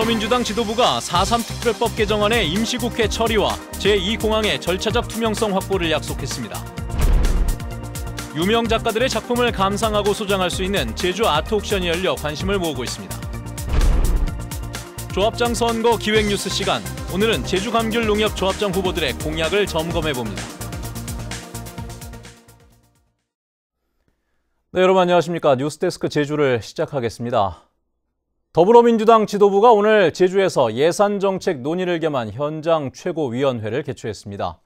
더불어민주당 지도부가 4.3 특별법 개정안의 임시국회 처리와 제2공항의 절차적 투명성 확보를 약속했습니다. 유명 작가들의 작품을 감상하고 소장할 수 있는 제주 아트 옥션이 열려 관심을 모으고 있습니다. 조합장 선거 기획 뉴스 시간. 오늘은 제주 감귤 농협 조합장 후보들의 공약을 점검해봅니다. 네, 여러분 안녕하십니까. 뉴스데스크 제주를 시작하겠습니다. 더불어민주당 지도부가 오늘 제주에서 예산정책 논의를 겸한 현장 최고위원회를 개최했습니다.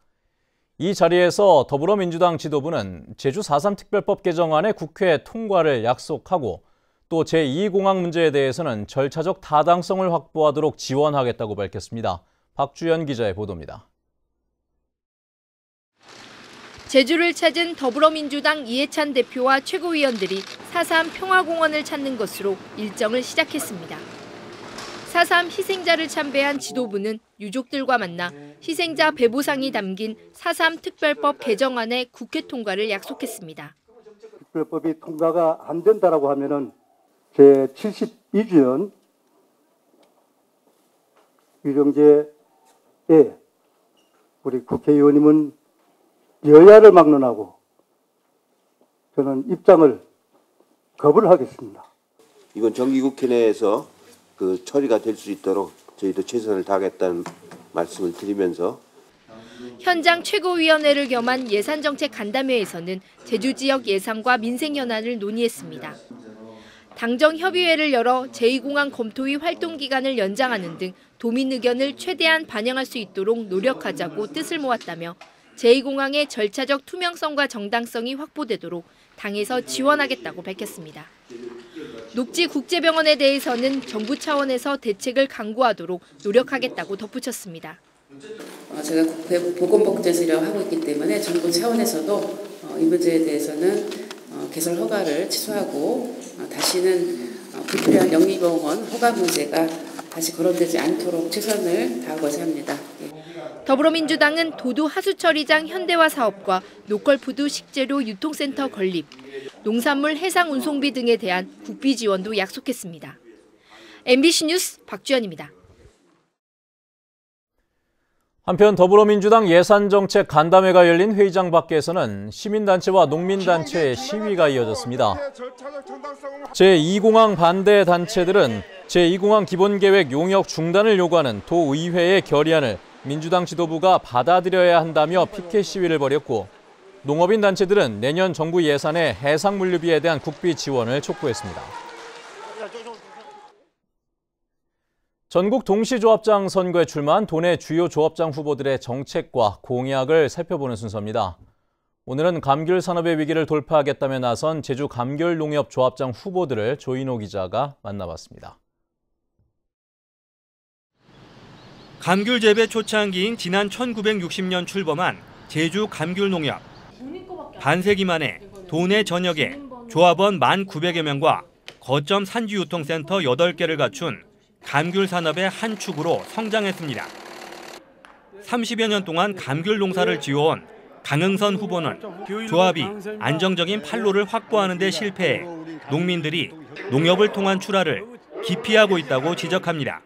이 자리에서 더불어민주당 지도부는 제주 4.3 특별법 개정안의 국회 통과를 약속하고 또 제2공항 문제에 대해서는 절차적 타당성을 확보하도록 지원하겠다고 밝혔습니다. 박주연 기자의 보도입니다. 제주를 찾은 더불어민주당 이해찬 대표와 최고위원들이 4.3 평화공원을 찾는 것으로 일정을 시작했습니다. 4.3 희생자를 참배한 지도부는 유족들과 만나 희생자 배보상이 담긴 4.3 특별법 개정안의 국회 통과를 약속했습니다. 특별법이 통과가 안 된다라고 하면은 제72주년 유정제에 우리 국회의원님은 여야를 막론하고 저는 입장을 거부를 하겠습니다. 이건 정기국회 내에서 처리가 될 수 있도록 저희도 최선을 다하겠다는 말씀을 드리면서 현장 최고위원회를 겸한 예산정책 간담회에서는 제주 지역 예산과 민생 현안을 논의했습니다. 당정협의회를 열어 제2공항 검토위 활동 기간을 연장하는 등 도민 의견을 최대한 반영할 수 있도록 노력하자고 뜻을 모았다며 제2공항의 절차적 투명성과 정당성이 확보되도록 당에서 지원하겠다고 밝혔습니다. 녹지국제병원에 대해서는 정부 차원에서 대책을 강구하도록 노력하겠다고 덧붙였습니다. 제가 보건복지에서 하고 있기 때문에 정부 차원에서도 이 문제에 대해서는 개설 허가를 취소하고 다시는 불필요한 영리병원 허가 문제가 다시 거론되지 않도록 최선을 다하고자 합니다. 더불어민주당은 도두 하수처리장 현대화 사업과 로컬푸드 식재료 유통센터 건립, 농산물 해상 운송비 등에 대한 국비 지원도 약속했습니다. MBC 뉴스 박주연입니다. 한편 더불어민주당 예산정책 간담회가 열린 회의장 밖에서는 시민단체와 농민단체의 시위가 이어졌습니다. 제2공항 반대 단체들은 제2공항 기본계획 용역 중단을 요구하는 도의회의 결의안을 민주당 지도부가 받아들여야 한다며 피켓 시위를 벌였고 농업인 단체들은 내년 정부 예산의 해상물류비에 대한 국비 지원을 촉구했습니다. 전국 동시조합장 선거에 출마한 도내 주요 조합장 후보들의 정책과 공약을 살펴보는 순서입니다. 오늘은 감귤 산업의 위기를 돌파하겠다며 나선 제주 감귤 농협 조합장 후보들을 조인호 기자가 만나봤습니다. 감귤 재배 초창기인 지난 1960년 출범한 제주 감귤 농협. 반세기 만에 도내 전역에 조합원 1,900여 명과 거점 산지 유통센터 8개를 갖춘 감귤 산업의 한 축으로 성장했습니다. 30여 년 동안 감귤 농사를 지어온 강흥선 후보는 조합이 안정적인 판로를 확보하는 데 실패해 농민들이 농협을 통한 출하를 기피하고 있다고 지적합니다.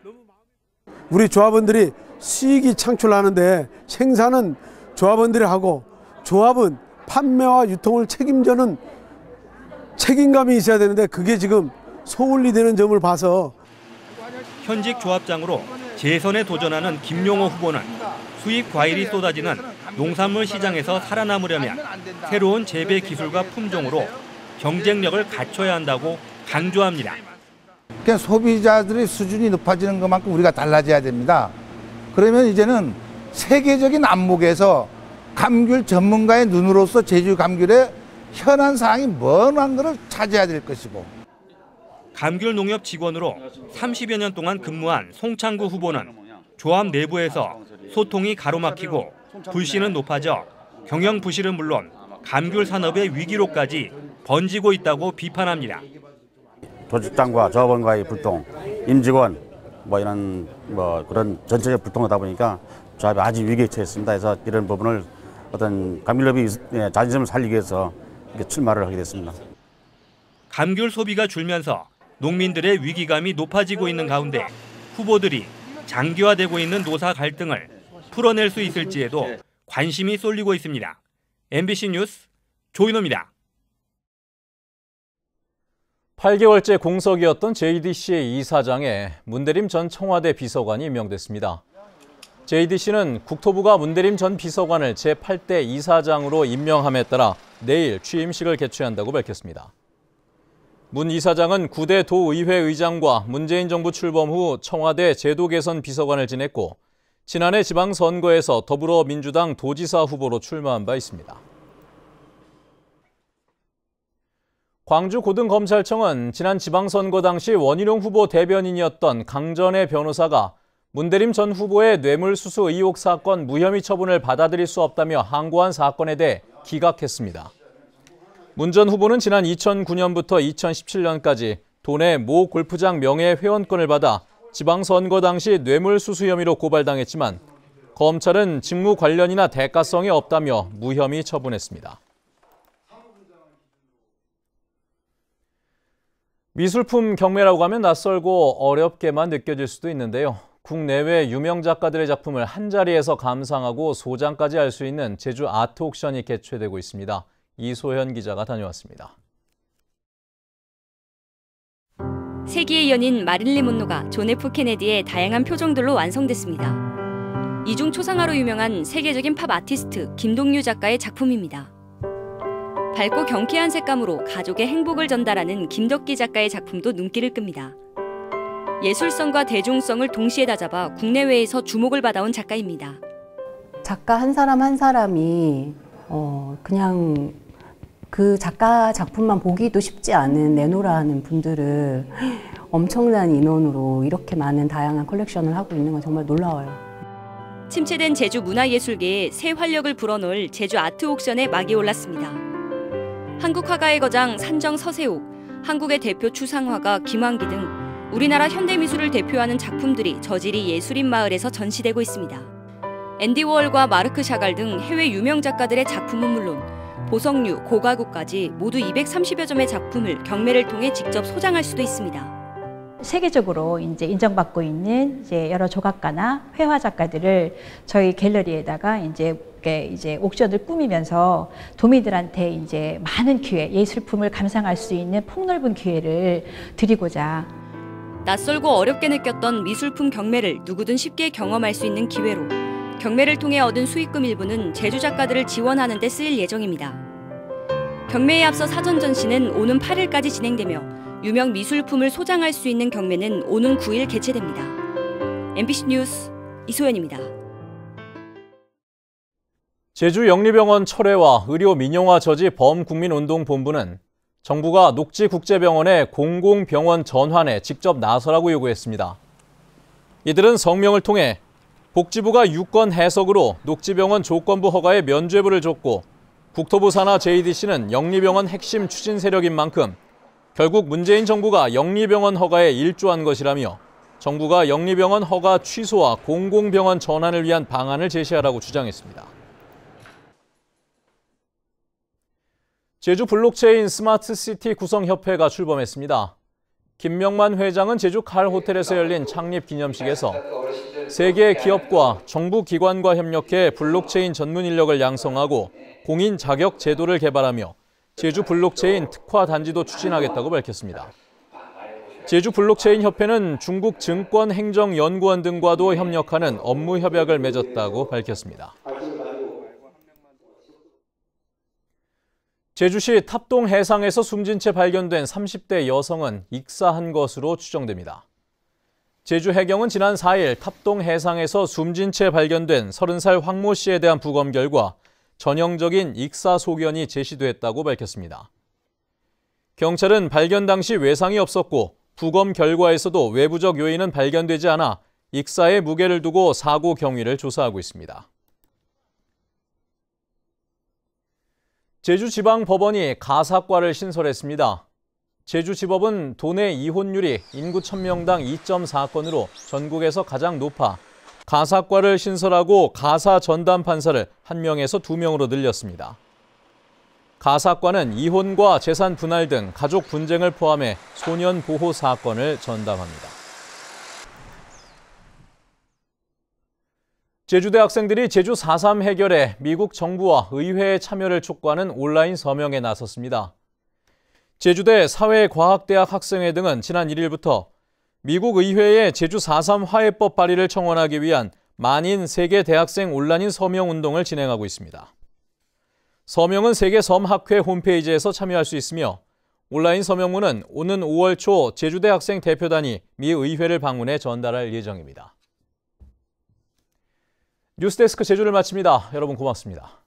우리 조합원들이 수익이 창출하는데 생산은 조합원들이 하고 조합은 판매와 유통을 책임져는 책임감이 있어야 되는데 그게 지금 소홀히 되는 점을 봐서 현직 조합장으로 재선에 도전하는 김용호 후보는 수입 과일이 쏟아지는 농산물 시장에서 살아남으려면 새로운 재배 기술과 품종으로 경쟁력을 갖춰야 한다고 강조합니다. 그러니까 소비자들의 수준이 높아지는 것만큼 우리가 달라져야 됩니다. 그러면 이제는 세계적인 안목에서 감귤 전문가의 눈으로서 제주 감귤의 현안 사항이 뭐한 것을 찾아야 될 것이고. 감귤 농협 직원으로 30여 년 동안 근무한 송창구 후보는 조합 내부에서 소통이 가로막히고 불신은 높아져 경영 부실은 물론 감귤 산업의 위기로까지 번지고 있다고 비판합니다. 조직장과 조합원과의 불통, 임직원 이런 그런 전체적 불통하다 보니까 조합이 아주 위기에 처했습니다. 그래서 이런 부분을 어떤 감귤업이 자존심을 살리기 위해서 이렇게 출마를 하게 됐습니다. 감귤 소비가 줄면서 농민들의 위기감이 높아지고 있는 가운데 후보들이 장기화되고 있는 노사 갈등을 풀어낼 수 있을지에도 관심이 쏠리고 있습니다. MBC 뉴스 조인호입니다. 8개월째 공석이었던 JDC의 이사장에 문대림 전 청와대 비서관이 임명됐습니다. JDC는 국토부가 문대림 전 비서관을 제8대 이사장으로 임명함에 따라 내일 취임식을 개최한다고 밝혔습니다. 문 이사장은 9대 도의회 의장과 문재인 정부 출범 후 청와대 제도 개선 비서관을 지냈고 지난해 지방선거에서 더불어민주당 도지사 후보로 출마한 바 있습니다. 광주고등검찰청은 지난 지방선거 당시 원희룡 후보 대변인이었던 강전의 변호사가 문대림 전 후보의 뇌물수수 의혹 사건 무혐의 처분을 받아들일 수 없다며 항고한 사건에 대해 기각했습니다. 문 전 후보는 지난 2009년부터 2017년까지 도내 모 골프장 명예회원권을 받아 지방선거 당시 뇌물수수 혐의로 고발당했지만 검찰은 직무 관련이나 대가성이 없다며 무혐의 처분했습니다. 미술품 경매라고 하면 낯설고 어렵게만 느껴질 수도 있는데요. 국내외 유명 작가들의 작품을 한자리에서 감상하고 소장까지 할 수 있는 제주 아트 옥션이 개최되고 있습니다. 이소현 기자가 다녀왔습니다. 세기의 연인 마릴린 monroe가 존 F 케네디의 다양한 표정들로 완성됐습니다. 이중 초상화로 유명한 세계적인 팝 아티스트 김동률 작가의 작품입니다. 밝고 경쾌한 색감으로 가족의 행복을 전달하는 김덕기 작가의 작품도 눈길을 끕니다. 예술성과 대중성을 동시에 다잡아 국내외에서 주목을 받아온 작가입니다. 작가 한 사람 한 사람이 그냥 그 작가 작품만 보기도 쉽지 않은 내노라하는 분들을 엄청난 인원으로 이렇게 많은 다양한 컬렉션을 하고 있는 건 정말 놀라워요. 침체된 제주 문화예술계에 새 활력을 불어넣을 제주 아트 옥션에 막이 올랐습니다. 한국 화가의 거장 산정 서세옥, 한국의 대표 추상화가 김환기 등 우리나라 현대미술을 대표하는 작품들이 저질이 예술인 마을에서 전시되고 있습니다. 앤디 워홀과 마르크 샤갈 등 해외 유명 작가들의 작품은 물론 보석류, 고가구까지 모두 230여 점의 작품을 경매를 통해 직접 소장할 수도 있습니다. 세계적으로 이제 인정받고 있는 여러 조각가나 회화 작가들을 저희 갤러리에다가 이제 옥션을 꾸미면서 도민들한테 이제 많은 기회, 예술품을 감상할 수 있는 폭넓은 기회를 드리고자. 낯설고 어렵게 느꼈던 미술품 경매를 누구든 쉽게 경험할 수 있는 기회로 경매를 통해 얻은 수익금 일부는 제주 작가들을 지원하는 데 쓰일 예정입니다. 경매에 앞서 사전 전시는 오는 8일까지 진행되며 유명 미술품을 소장할 수 있는 경매는 오는 9일 개최됩니다. MBC 뉴스 이소연입니다. 제주 영리병원 철회와 의료 민영화 저지 범국민운동본부는 정부가 녹지국제병원의 공공병원 전환에 직접 나서라고 요구했습니다. 이들은 성명을 통해 복지부가 유권 해석으로 녹지병원 조건부 허가에 면죄부를 줬고 국토부 산하 JDC는 영리병원 핵심 추진 세력인 만큼 결국 문재인 정부가 영리병원 허가에 일조한 것이라며 정부가 영리병원 허가 취소와 공공병원 전환을 위한 방안을 제시하라고 주장했습니다. 제주 블록체인 스마트시티 구성협회가 출범했습니다. 김명만 회장은 제주 칼 호텔에서 열린 창립 기념식에서 세계 기업과 정부 기관과 협력해 블록체인 전문 인력을 양성하고 공인 자격 제도를 개발하며 제주 블록체인 특화 단지도 추진하겠다고 밝혔습니다. 제주 블록체인 협회는 중국 증권행정연구원 등과도 협력하는 업무 협약을 맺었다고 밝혔습니다. 제주시 탑동 해상에서 숨진 채 발견된 30대 여성은 익사한 것으로 추정됩니다. 제주 해경은 지난 4일 탑동 해상에서 숨진 채 발견된 30살 황모 씨에 대한 부검 결과 전형적인 익사 소견이 제시됐다고 밝혔습니다. 경찰은 발견 당시 외상이 없었고 부검 결과에서도 외부적 요인은 발견되지 않아 익사의 무게를 두고 사고 경위를 조사하고 있습니다. 제주지방법원이 가사과를 신설했습니다. 제주지법은 도내 이혼율이 인구 1000명당 2.4건으로 전국에서 가장 높아 가사과를 신설하고 가사 전담 판사를 1명에서 2명으로 늘렸습니다. 가사과는 이혼과 재산 분할 등 가족 분쟁을 포함해 소년 보호 사건을 전담합니다. 제주대 학생들이 제주 4.3 해결에 미국 정부와 의회의 참여를 촉구하는 온라인 서명에 나섰습니다. 제주대 사회과학대학 학생회 등은 지난 1일부터 미국 의회에 제주 4.3 화해법 발의를 청원하기 위한 만인 세계 대학생 온라인 서명 운동을 진행하고 있습니다. 서명은 세계 섬학회 홈페이지에서 참여할 수 있으며 온라인 서명문은 오는 5월 초 제주대 학생 대표단이 미 의회를 방문해 전달할 예정입니다. 뉴스데스크 제주를 마칩니다. 여러분 고맙습니다.